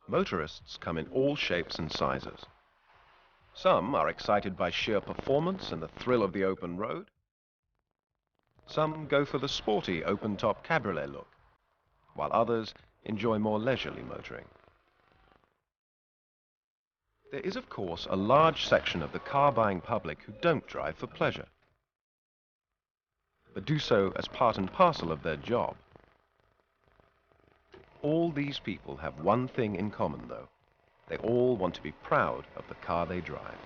Motorists come in all shapes and sizes. Some are excited by sheer performance and the thrill of the open road. Some go for the sporty open-top cabriolet look, while others enjoy more leisurely motoring. There is, of course, a large section of the car-buying public who don't drive for pleasure, but do so as part and parcel of their job. All these people have one thing in common, though. They all want to be proud of the car they drive.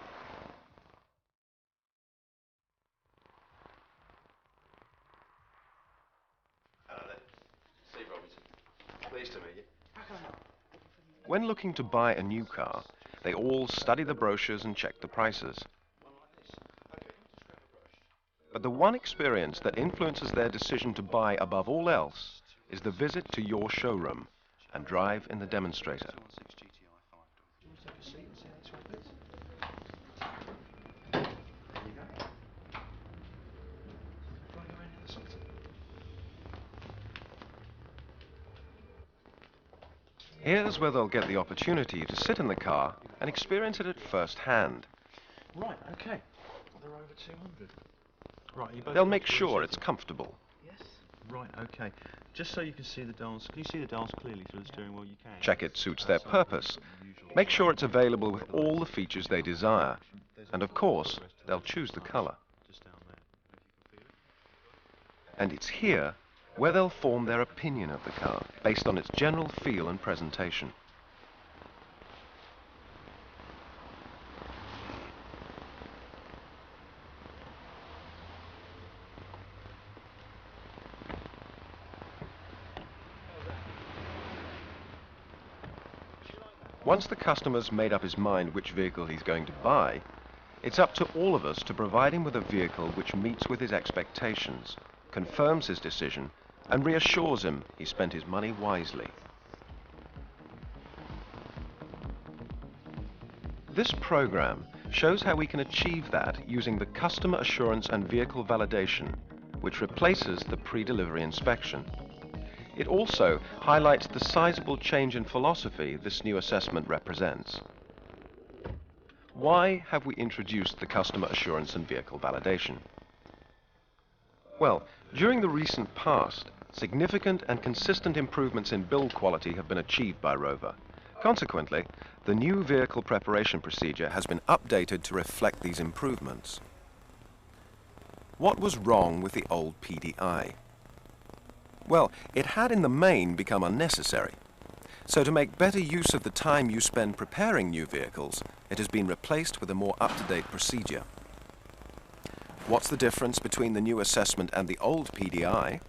Pleased to meet you. When looking to buy a new car, they all study the brochures and check the prices. But the one experience that influences their decision to buy above all else is the visit to your showroom and drive in the demonstrator. Here's where they'll get the opportunity to sit in the car and experience it at first hand. Right, okay. The Rover 200. Right, you both They'll make sure it's comfortable. Yes. Right, okay. Just so you can see the dials. Can you see the dials clearly through the steering wheel? You can. Check it suits their purpose. Make sure it's available with all the features they desire. And of course, they'll choose the color. And it's here where they'll form their opinion of the car based on its general feel and presentation. Once the customer's made up his mind which vehicle he's going to buy, it's up to all of us to provide him with a vehicle which meets with his expectations, confirms his decision, and reassures him he spent his money wisely. This program shows how we can achieve that using the customer assurance and vehicle validation, which replaces the pre-delivery inspection. It also highlights the sizable change in philosophy this new assessment represents. Why have we introduced the customer assurance and vehicle validation? Well, during the recent past, significant and consistent improvements in build quality have been achieved by Rover. Consequently, the new vehicle preparation procedure has been updated to reflect these improvements. What was wrong with the old PDI? Well, it had in the main become unnecessary. So to make better use of the time you spend preparing new vehicles, it has been replaced with a more up-to-date procedure. What's the difference between the new assessment and the old PDI?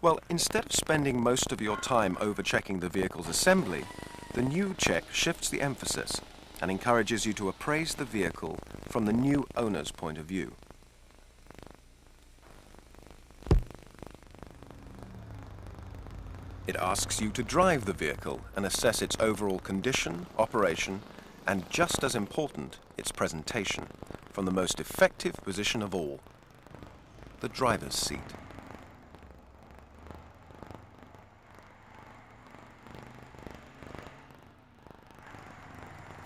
Well, instead of spending most of your time over-checking the vehicle's assembly, the new check shifts the emphasis and encourages you to appraise the vehicle from the new owner's point of view. It asks you to drive the vehicle and assess its overall condition, operation, and just as important, its presentation, from the most effective position of all, the driver's seat.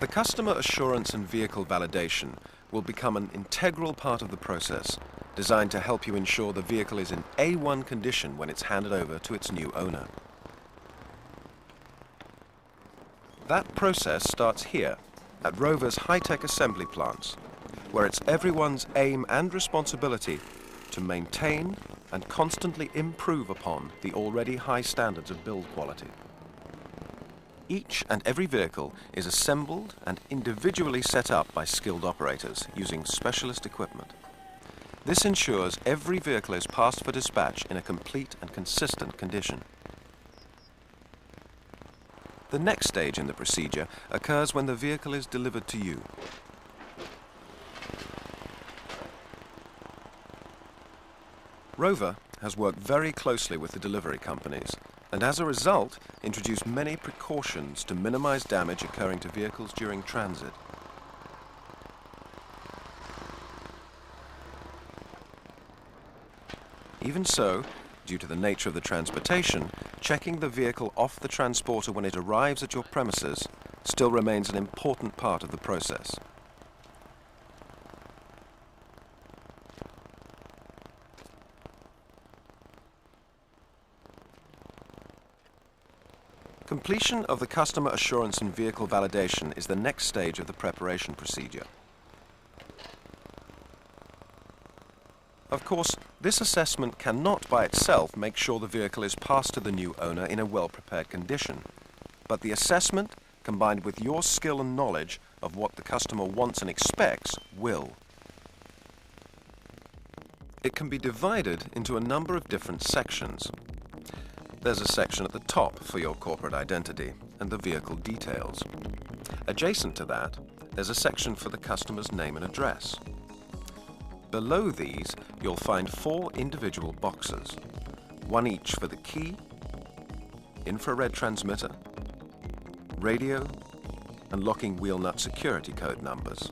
The customer assurance and vehicle validation will become an integral part of the process, designed to help you ensure the vehicle is in A1 condition when it's handed over to its new owner. That process starts here, at Rover's high-tech assembly plants, where it's everyone's aim and responsibility to maintain and constantly improve upon the already high standards of build quality. Each and every vehicle is assembled and individually set up by skilled operators using specialist equipment. This ensures every vehicle is passed for dispatch in a complete and consistent condition. The next stage in the procedure occurs when the vehicle is delivered to you. Rover has worked very closely with the delivery companies and as a result introduced many precautions to minimize damage occurring to vehicles during transit. Even so, due to the nature of the transportation, checking the vehicle off the transporter when it arrives at your premises still remains an important part of the process. Completion of the customer assurance and vehicle validation is the next stage of the preparation procedure. Of course, this assessment cannot by itself make sure the vehicle is passed to the new owner in a well-prepared condition, but the assessment, combined with your skill and knowledge of what the customer wants and expects, will. It can be divided into a number of different sections. There's a section at the top for your corporate identity and the vehicle details. Adjacent to that, there's a section for the customer's name and address. Below these, you'll find 4 individual boxes, one each for the key, infrared transmitter, radio, and locking wheel nut security code numbers.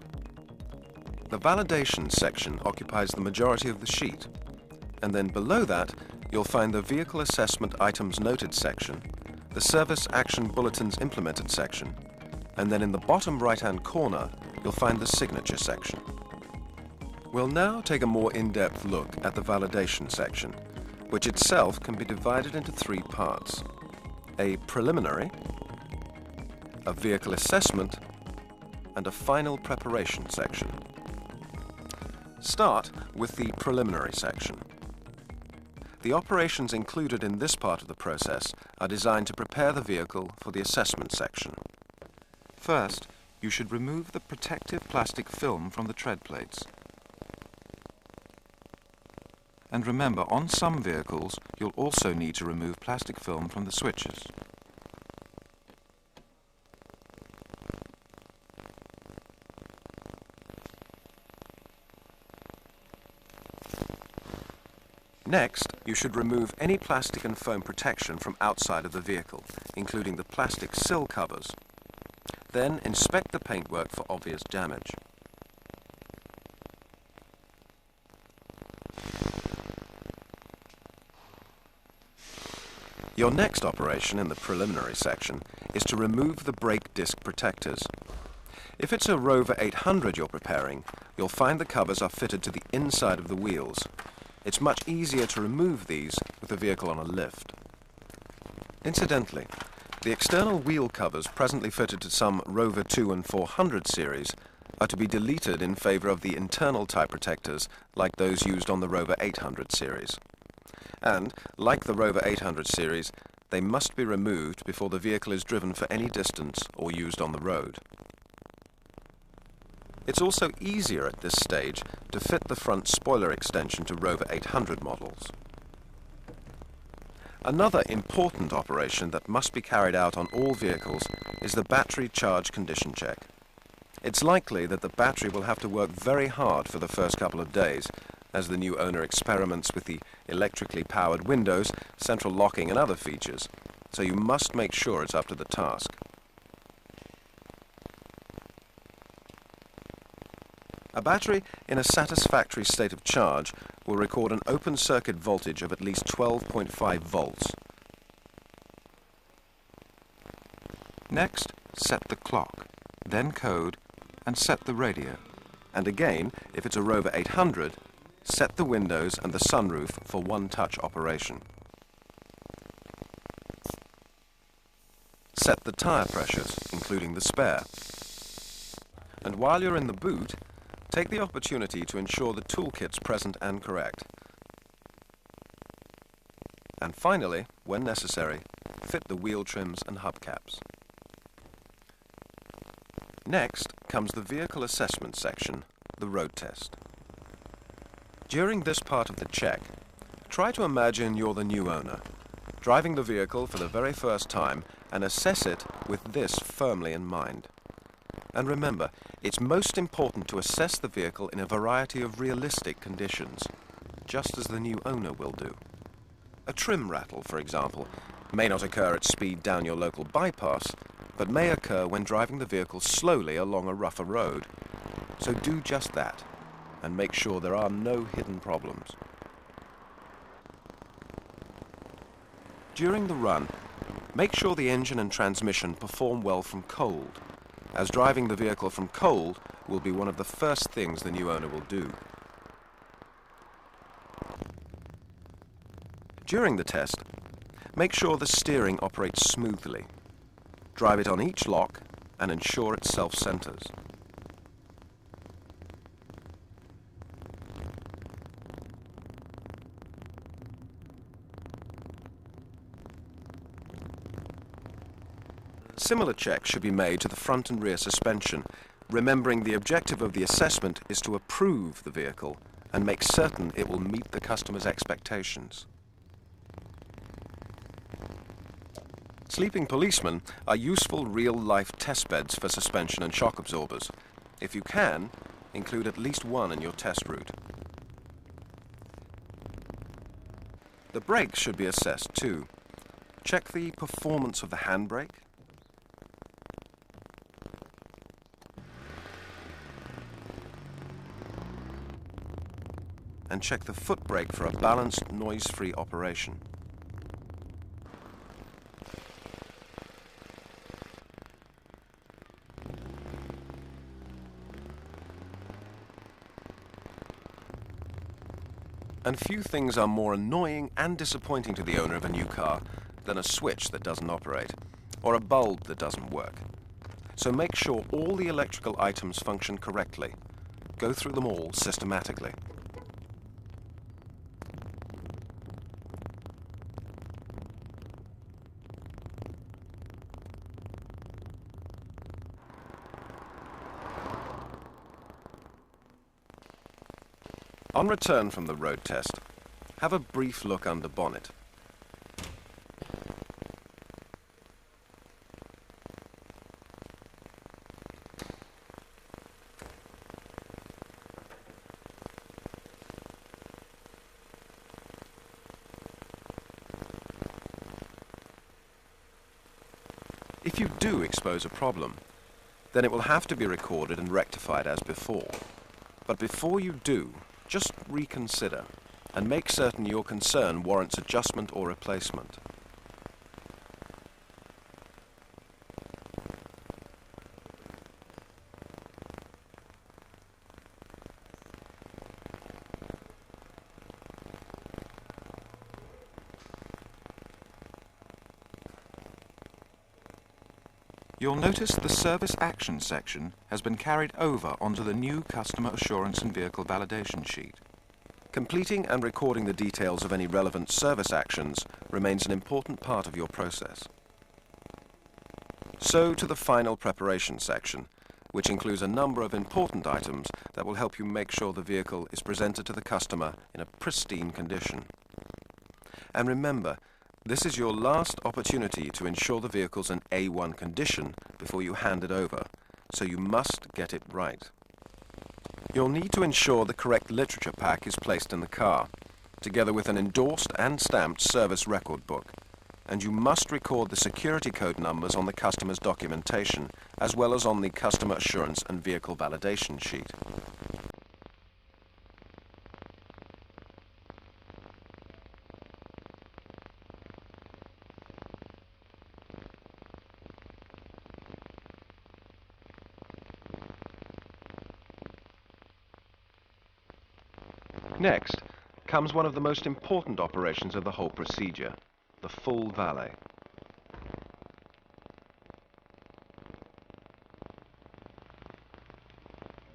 The validation section occupies the majority of the sheet, and then below that, you'll find the vehicle assessment items noted section, the service action bulletins implemented section, and then in the bottom right-hand corner, you'll find the signature section. We'll now take a more in-depth look at the validation section, which itself can be divided into 3 parts: a preliminary, a vehicle assessment, and a final preparation section. Start with the preliminary section. The operations included in this part of the process are designed to prepare the vehicle for the assessment section. First, you should remove the protective plastic film from the tread plates. And remember, on some vehicles, you'll also need to remove plastic film from the switches. Next, you should remove any plastic and foam protection from outside of the vehicle, including the plastic sill covers. Then inspect the paintwork for obvious damage. Your next operation in the preliminary section is to remove the brake disc protectors. If it's a Rover 800 you're preparing, you'll find the covers are fitted to the inside of the wheels. It's much easier to remove these with the vehicle on a lift. Incidentally, the external wheel covers presently fitted to some Rover 2 and 400 series are to be deleted in favor of the internal type protectors like those used on the Rover 800 series. And, like the Rover 800 series, they must be removed before the vehicle is driven for any distance or used on the road. It's also easier at this stage to fit the front spoiler extension to Rover 800 models. Another important operation that must be carried out on all vehicles is the battery charge condition check. It's likely that the battery will have to work very hard for the first couple of days as the new owner experiments with the electrically powered windows, central locking and other features, so you must make sure it's up to the task. A battery in a satisfactory state of charge will record an open circuit voltage of at least 12.5 volts. Next, set the clock, then code, and set the radio. And again, if it's a Rover 800, set the windows and the sunroof for one-touch operation. Set the tyre pressures, including the spare. And while you're in the boot, take the opportunity to ensure the toolkit's present and correct. And finally, when necessary, fit the wheel trims and hubcaps. Next comes the vehicle assessment section, the road test. During this part of the check, try to imagine you're the new owner, driving the vehicle for the very first time, and assess it with this firmly in mind. And remember, it's most important to assess the vehicle in a variety of realistic conditions, just as the new owner will do. A trim rattle, for example, may not occur at speed down your local bypass, but may occur when driving the vehicle slowly along a rougher road. So do just that, and make sure there are no hidden problems. During the run, make sure the engine and transmission perform well from cold, as driving the vehicle from cold will be one of the first things the new owner will do. During the test, make sure the steering operates smoothly. Drive it on each lock and ensure it self-centers. Similar checks should be made to the front and rear suspension, remembering the objective of the assessment is to approve the vehicle and make certain it will meet the customer's expectations. Sleeping policemen are useful real-life test beds for suspension and shock absorbers. If you can, include at least one in your test route. The brakes should be assessed too. Check the performance of the handbrake, and check the foot brake for a balanced, noise-free operation. And few things are more annoying and disappointing to the owner of a new car than a switch that doesn't operate, or a bulb that doesn't work. So make sure all the electrical items function correctly. Go through them all systematically. On return from the road test, have a brief look under bonnet. If you do expose a problem, then it will have to be recorded and rectified as before. But before you do, just reconsider and make certain your concern warrants adjustment or replacement. You'll notice the Service Action section has been carried over onto the new Customer Assurance and Vehicle Validation sheet. Completing and recording the details of any relevant service actions remains an important part of your process. So to the final preparation section, which includes a number of important items that will help you make sure the vehicle is presented to the customer in a pristine condition. And remember, this is your last opportunity to ensure the vehicle's in A1 condition before you hand it over, so you must get it right. You'll need to ensure the correct literature pack is placed in the car, together with an endorsed and stamped service record book, and you must record the security code numbers on the customer's documentation, as well as on the Customer Assurance and Vehicle Validation sheet. Next comes one of the most important operations of the whole procedure, the full valet.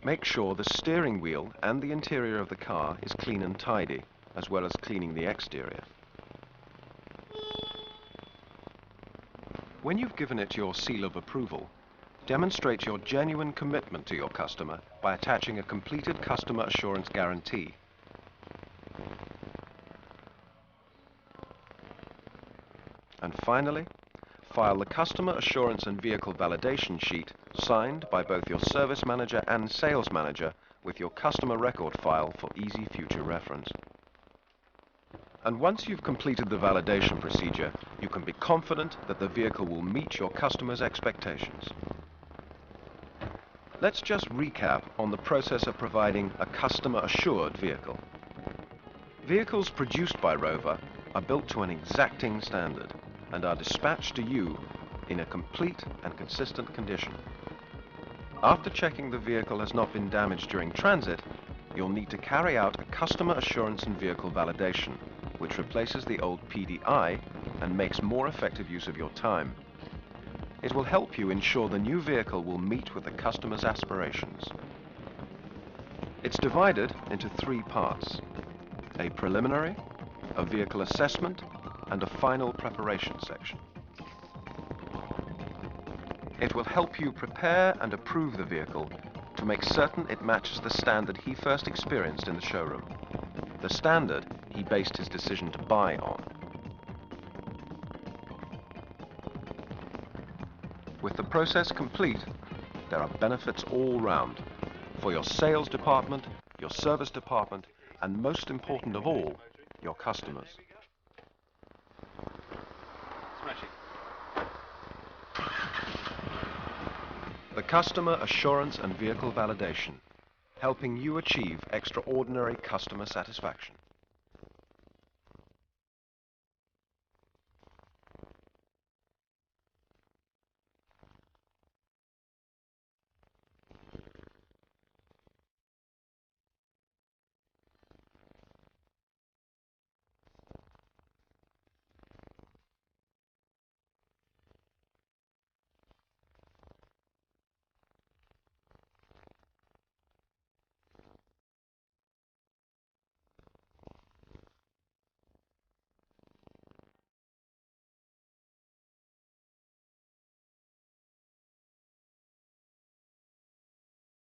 Make sure the steering wheel and the interior of the car is clean and tidy, as well as cleaning the exterior. When you've given it your seal of approval, demonstrate your genuine commitment to your customer by attaching a completed customer assurance guarantee. And finally, file the Customer Assurance and Vehicle Validation sheet signed by both your service manager and sales manager with your customer record file for easy future reference. And once you've completed the validation procedure, you can be confident that the vehicle will meet your customer's expectations. Let's just recap on the process of providing a customer assured vehicle. Vehicles produced by Rover are built to an exacting standard and are dispatched to you in a complete and consistent condition. After checking the vehicle has not been damaged during transit, you'll need to carry out a customer assurance and vehicle validation, which replaces the old PDI and makes more effective use of your time. It will help you ensure the new vehicle will meet with the customer's aspirations. It's divided into 3 parts: a preliminary, a vehicle assessment, and a final preparation section. It will help you prepare and approve the vehicle to make certain it matches the standard he first experienced in the showroom, the standard he based his decision to buy on. With the process complete, there are benefits all round for your sales department, your service department, and most important of all, your customers. The Customer Assurance and Vehicle Validation, helping you achieve extraordinary customer satisfaction.